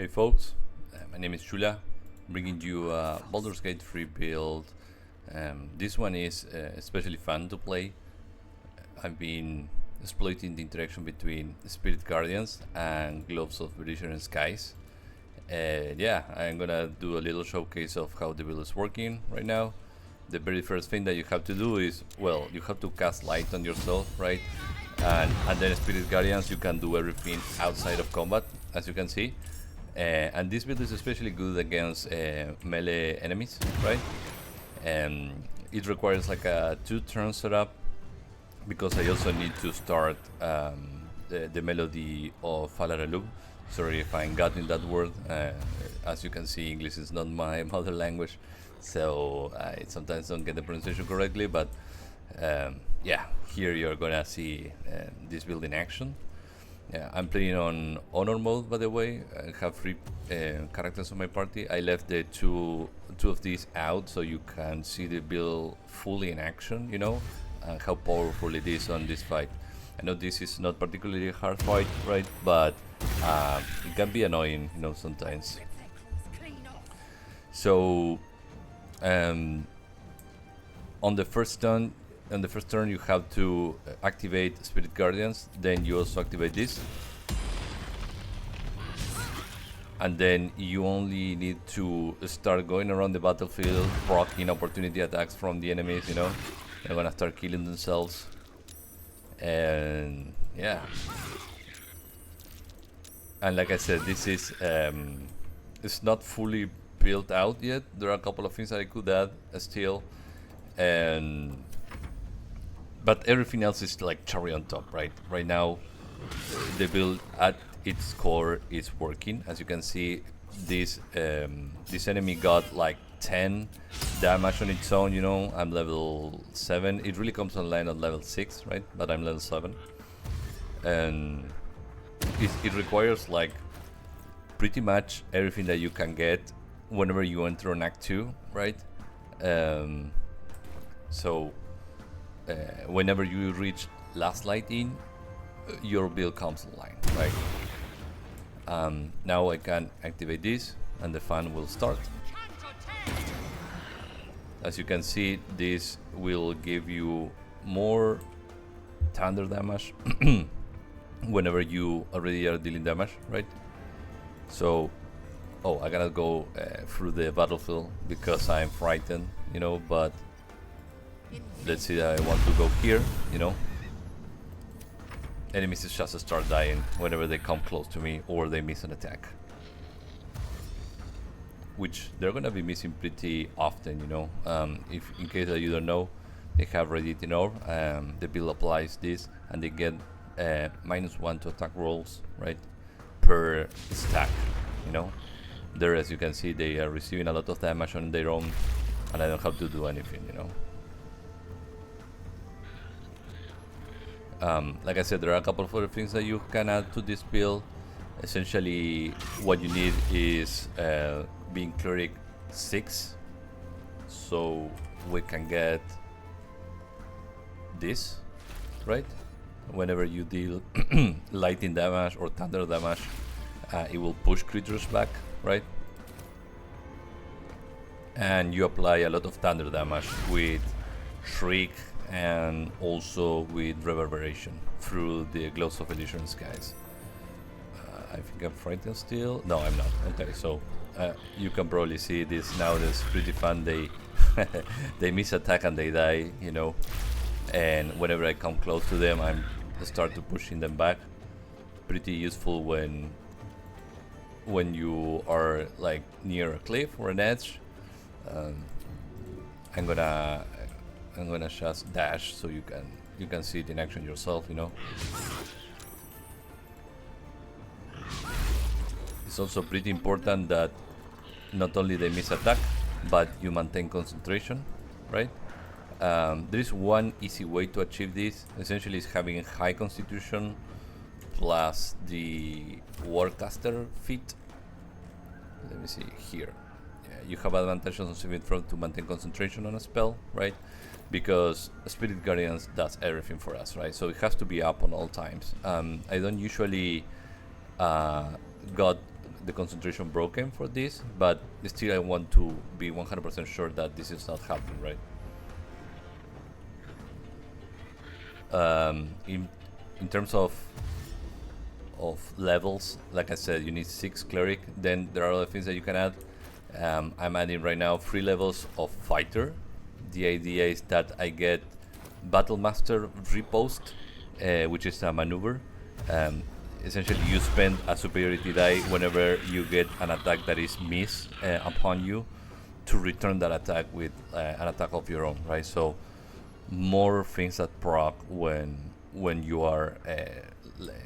Hey folks, my name is Chula, bringing you a Baldur's Gate 3 build. This one is especially fun to play. I've been exploiting the interaction between Spirit Guardians and Gloves of Belligerent Skies. Yeah, I'm gonna do a little showcase of how the build is working right now. The very first thing that you have to do is, well, you have to cast light on yourself, right? And then Spirit Guardians, you can do everything outside of combat, as you can see. And this build is especially good against melee enemies, right? It requires like a 2-turn setup because I also need to start the melody of Falarelu. Sorry if I'm gutting that word. As you can see, English is not my mother language, so I sometimes don't get the pronunciation correctly, but yeah, here you're gonna see this build in action. Yeah, I'm playing on honor mode, by the way. I have 3 characters on my party. I left the two of these out so you can see the build fully in action, you know, and how powerful it is on this fight. I know this is not particularly a hard fight, right? But it can be annoying, you know, sometimes. So on the first turn, you have to activate Spirit Guardians. Then you also activate this, and then you only need to start going around the battlefield, proccing opportunity attacks from the enemies. You know, they're gonna start killing themselves, and yeah. And like I said, this is it's not fully built out yet. There are a couple of things that I could add still, and but everything else is like cherry on top, right? Right now, the build at its core is working. As you can see, this enemy got like 10 damage on its own. You know, I'm level 7. It really comes online at level 6, right? But I'm level 7, and it requires like pretty much everything that you can get whenever you enter an Act 2, right? So whenever you reach last light in, your build comes online, right? Now I can activate this and the fan will start. As you can see, this will give you more thunder damage whenever you already are dealing damage, right? So, oh, I gotta go through the battlefield because I'm frightened, you know, but let's see, I want to go here, you know. Enemies just start dying whenever they come close to me or they miss an attack, which they're gonna be missing pretty often, you know. If in case that you don't know, they have Radiant Orb. The build applies this and they get -1 to attack rolls, right, per stack, you know. There, as you can see, they are receiving a lot of damage on their own and I don't have to do anything, you know. Like I said, there are a couple of other things that you can add to this build. Essentially, what you need is being Cleric 6, so we can get this, right? Whenever you deal lightning damage or thunder damage, it will push creatures back, right? And you apply a lot of thunder damage with Shriek and also with Reverberation through the Gloves of Belligerent Skies. I think I'm frightened still. No, I'm not. Okay, so you can probably see this now. That's pretty fun. They they miss attack and they die, you know. And whenever I come close to them, I start to pushing them back. Pretty useful when you are like near a cliff or an edge. I'm gonna just dash so you can see it in action yourself, you know. It's also pretty important that not only they miss attack, but you maintain concentration, right? There is one easy way to achieve this. Essentially, is having high constitution plus the Warcaster feat. Let me see here. You have advantages on saving throw to maintain concentration on a spell, right? Because Spirit Guardians does everything for us, right? So it has to be up on all times. I don't usually got the concentration broken for this, but still I want to be 100% sure that this is not happening, right? In terms of levels, like I said, you need 6 cleric. Then there are other things that you can add. I'm adding right now 3 levels of fighter. The idea is that I get Battle Master Riposte, which is a maneuver. Essentially, you spend a superiority die whenever you get an attack that is missed upon you to return that attack with an attack of your own, right? So more things that proc when you are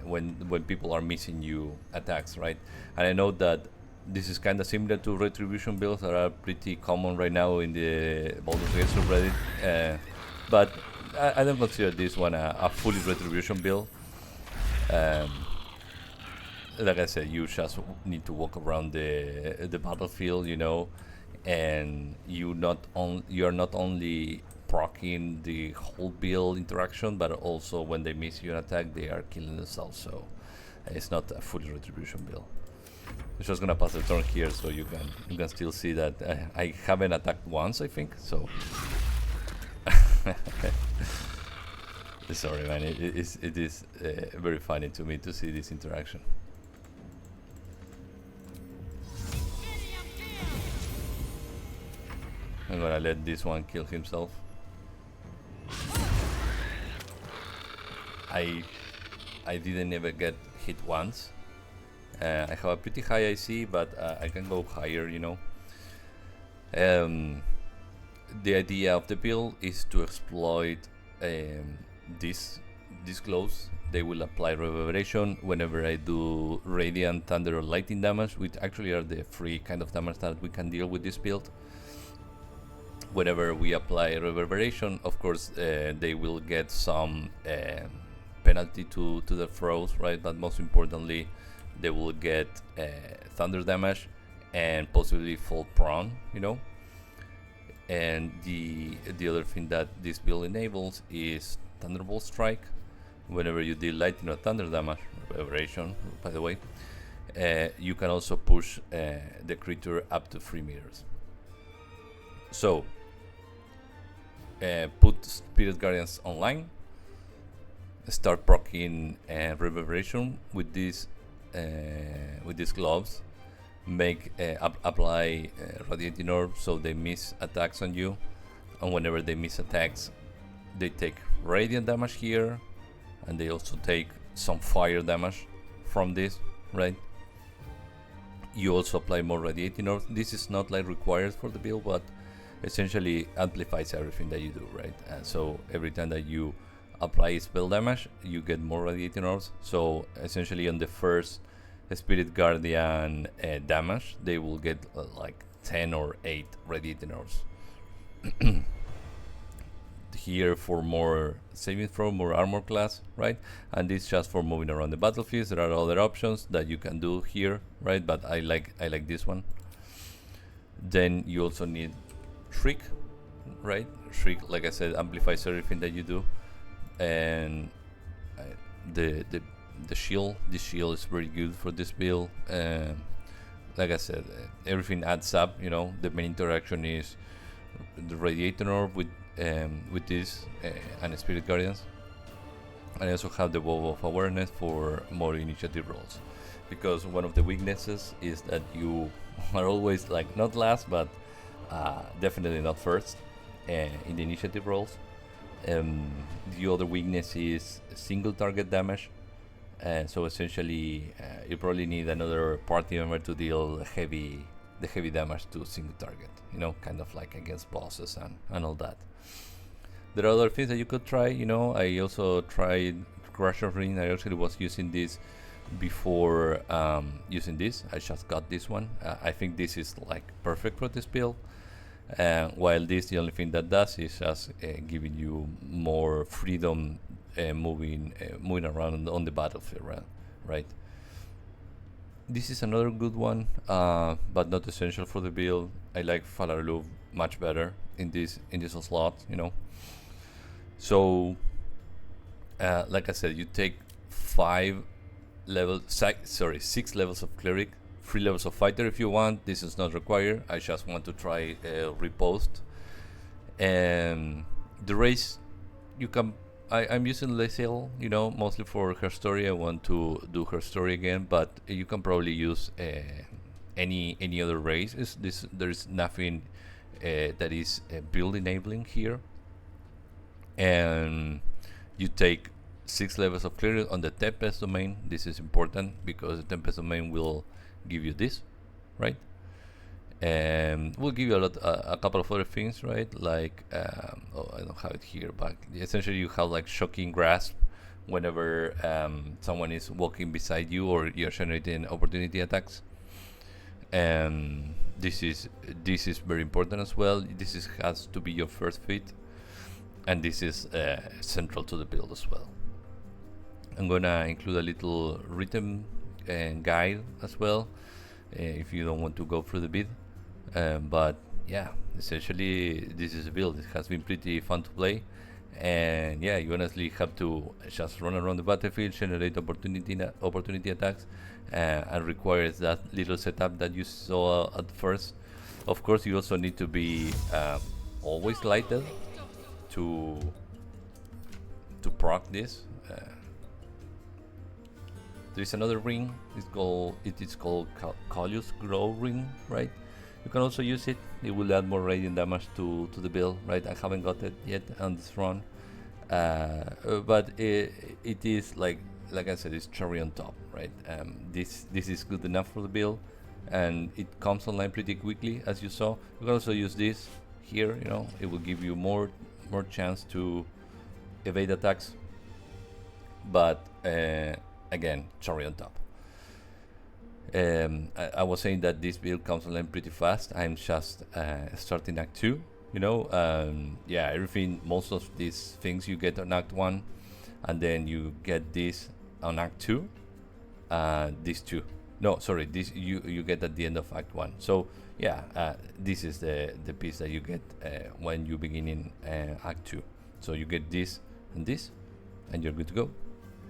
when people are missing you attacks, right? And I know that this is kind of similar to retribution builds that are pretty common right now in the Baldur's Gate subreddit, but I don't consider this one a fully retribution build. Like I said, you just need to walk around the battlefield, you know, and you are not only proccing the whole build interaction, but also when they miss you an attack, they are killing themselves. So it's not a full retribution build. I'm just gonna pass the turn here, so you can still see that I haven't attacked once, I think. So sorry, man. It is very funny to me to see this interaction. I'm gonna let this one kill himself. I didn't ever get hit once. I have a pretty high IC, but I can go higher, you know. The idea of the build is to exploit these glows. They will apply reverberation whenever I do radiant, thunder, or lightning damage, which actually are the 3 kind of damage that we can deal with this build. Whenever we apply reverberation, of course, they will get some penalty to the throws, right? But most importantly, they will get thunder damage and possibly fall prone, you know. And the other thing that this build enables is Thunderbolt Strike. Whenever you deal lightning or thunder damage, reverberation, by the way, you can also push the creature up to 3 meters. So put Spirit Guardians online, start proccing reverberation with these gloves, make apply radiating orb so they miss attacks on you, and whenever they miss attacks, they take radiant damage here, and they also take some fire damage from this, right? You also apply more radiating orb. This is not like required for the build, but essentially amplifies everything that you do, right? And so every time that you apply spell damage, you get more radiating orbs. So essentially on the first Spirit Guardian damage, they will get like 10 or 8 radiating orbs. Here for more saving throw, more armor class, right? And this just for moving around the battlefield. There are other options that you can do here, right? But I like this one. Then you also need Shriek, right? Shriek, like I said, amplifies everything that you do. And the shield, this shield is very good for this build. Like I said, everything adds up, you know. The main interaction is the radiator orb with this and Spirit Guardians. And I also have the Bow of Awareness for more initiative rolls, because one of the weaknesses is that you are always like not last, but definitely not first in the initiative rolls. The other weakness is single target damage, so essentially you probably need another party member to deal the heavy damage to a single target, you know, kind of like against bosses and all that. There are other things that you could try, you know. I also tried Crush of Ring. I actually was using this before using this. I just got this one. I think this is like perfect for this build. While this, the only thing that does is just giving you more freedom moving around on the battlefield, right? This is another good one, but not essential for the build. I like Falarlu much better in this slot, you know. So, like I said, you take 6 levels of Cleric, 3 levels of fighter if you want. This is not required. I just want to try repost. And the race, you can. I'm using Lae'zel, you know, mostly for her story. I want to do her story again, but you can probably use any other race. There's nothing that is build enabling here, and you take 6 levels of clearance on the Tempest domain. This is important because the Tempest domain will give you this, right? And we'll give you a couple of other things, right? Like, oh, I don't have it here, but essentially you have like shocking grasp whenever someone is walking beside you or you're generating opportunity attacks. And this is very important as well. Has to be your first feat, and this is central to the build as well. I'm gonna include a little written guide as well if you don't want to go through the bid. But yeah, essentially this is a build. It has been pretty fun to play, and yeah, you honestly have to just run around the battlefield, generate opportunity attacks, and requires that little setup that you saw at first. Of course, you also need to be always lighted to proc this. There is another ring. It is called Colius Grow Ring, right? You can also use it. It will add more radiant damage to the build, right? I haven't got it yet on this run, but it is like I said, it's cherry on top, right? This is good enough for the build, and it comes online pretty quickly, as you saw. You can also use this here. You know, it will give you more chance to evade attacks, but again, cherry on top. I was saying that this build comes online pretty fast. I'm just starting Act 2, you know. Yeah, most of these things you get on Act 1, and then you get this on Act 2. These two. No, sorry, this you get at the end of Act 1. So yeah, this is the piece that you get when you begin in Act 2. So you get this, and you're good to go.